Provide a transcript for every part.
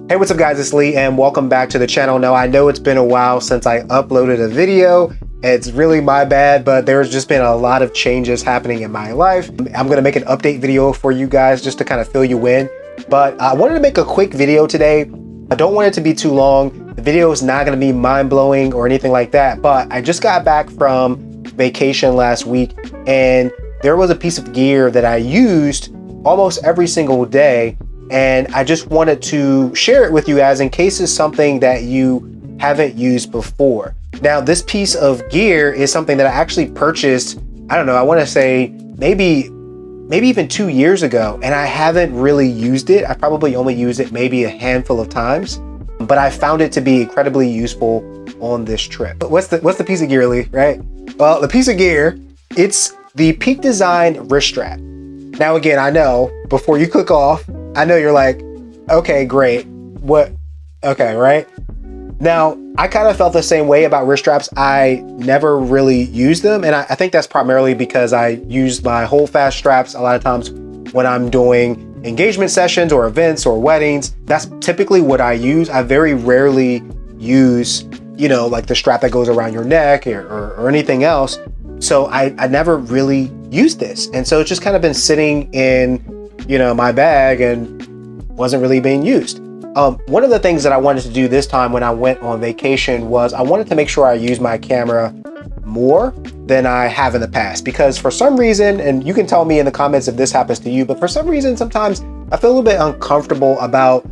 Hey, what's up guys, it's Lee and welcome back to the channel. Now I know it's been a while since I uploaded a video. It's really my bad, but there's just been a lot of changes happening in my life. I'm gonna make an update video for you guys just to kind of fill you in. But I wanted to make a quick video today. I don't want it to be too long. The video is not gonna be mind-blowing or anything like that, but I just got back from vacation last week and there was a piece of gear that I used almost every single day. And I just wanted to share it with you guys in case it's something that you haven't used before. Now, this piece of gear is something that I actually purchased, I don't know, I want to say maybe even 2 years ago, and I haven't really used it. I probably only used it maybe a handful of times, but I found it to be incredibly useful on this trip. But what's the piece of gear, Lee, right? Well, the piece of gear, it's the Peak Design wrist strap. Now, again, I know before you click off, I know you're like, okay, great. What? Okay, right? Now, I kind of felt the same way about wrist straps. I never really used them. And I think that's primarily because I use my holdfast straps a lot of times when I'm doing engagement sessions or events or weddings. That's typically what I use. I very rarely use, you know, like the strap that goes around your neck or anything else. So I never really used this. And so it's just kind of been sitting in, you know, my bag and wasn't really being used. One of the things that I wanted to do this time when I went on vacation was I wanted to make sure I use my camera more than I have in the past, because for some reason, and you can tell me in the comments if this happens to you, but for some reason, sometimes I feel a little bit uncomfortable about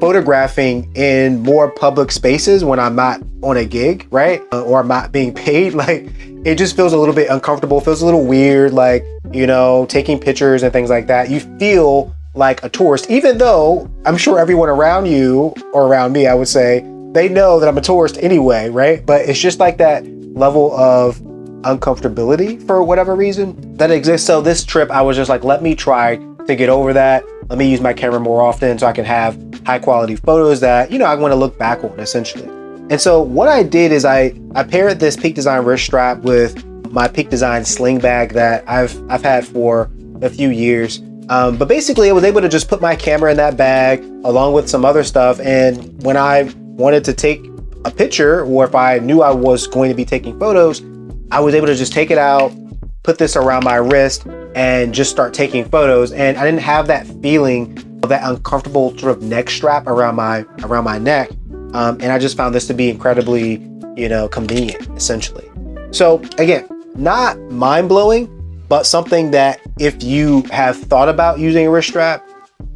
photographing in more public spaces when I'm not on a gig, right? Or I'm not being paid. Like, it just feels a little bit uncomfortable, feels a little weird, like, you know, taking pictures and things like that. You feel like a tourist, even though I'm sure everyone around you, or around me, I would say, they know that I'm a tourist anyway, right? But it's just like that level of uncomfortability for whatever reason that exists. So this trip, I was just like, let me try to get over that. Let me use my camera more often so I can have high quality photos that, you know, I want to look back on essentially. And so what I did is I paired this Peak Design wrist strap with my Peak Design sling bag that I've had for a few years. But basically I was able to just put my camera in that bag along with some other stuff. And when I wanted to take a picture, or if I knew I was going to be taking photos, I was able to just take it out, put this around my wrist and just start taking photos. And I didn't have that feeling of that uncomfortable sort of neck strap around my neck. And I just found this to be incredibly, you know, convenient essentially. So again, not mind-blowing, but something that if you have thought about using a wrist strap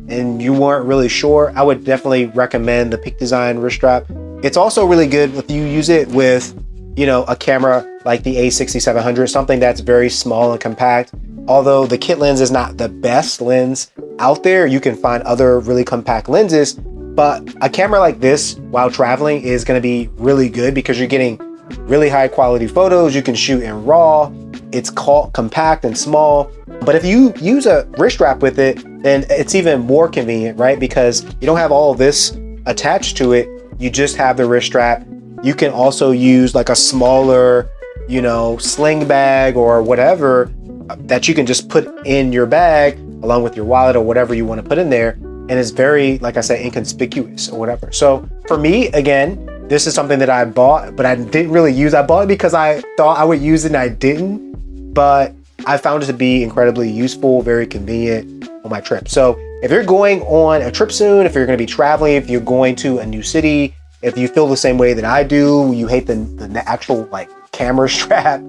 and you weren't really sure, I would definitely recommend the Peak Design wrist strap. It's also really good if you use it with, you know, a camera like the A6700, something that's very small and compact. Although the kit lens is not the best lens out there, you can find other really compact lenses, but a camera like this while traveling is gonna be really good because you're getting really high quality photos. You can shoot in RAW. It's compact and small. But if you use a wrist strap with it, then it's even more convenient, right? Because you don't have all this attached to it. You just have the wrist strap. You can also use like a smaller, you know, sling bag or whatever that you can just put in your bag along with your wallet or whatever you want to put in there. And it's very, like I said, inconspicuous or whatever. So for me, again, this is something that I bought, but I didn't really use. I bought it because I thought I would use it and I didn't, but I found it to be incredibly useful, very convenient on my trip. So if you're going on a trip soon, if you're going to be traveling, if you're going to a new city, if you feel the same way that I do, you hate the actual like camera strap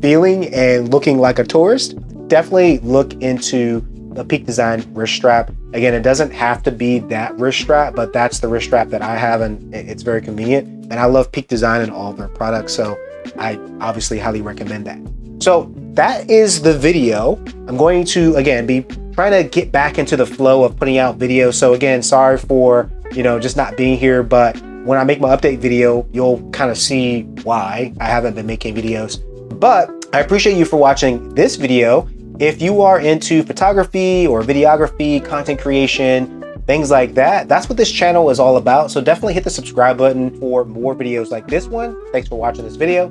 feeling and looking like a tourist, definitely look into the Peak Design wrist strap. Again, it doesn't have to be that wrist strap, but that's the wrist strap that I have and it's very convenient. And I love Peak Design and all of their products, so I obviously highly recommend that. So that is the video. I'm going to, again, be trying to get back into the flow of putting out videos. So again, sorry for, you know, just not being here, but when I make my update video, you'll kind of see why I haven't been making videos. But I appreciate you for watching this video. If you are into photography or videography, content creation, things like that, that's what this channel is all about. So definitely hit the subscribe button for more videos like this one. Thanks for watching this video.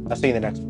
I'll see you in the next one.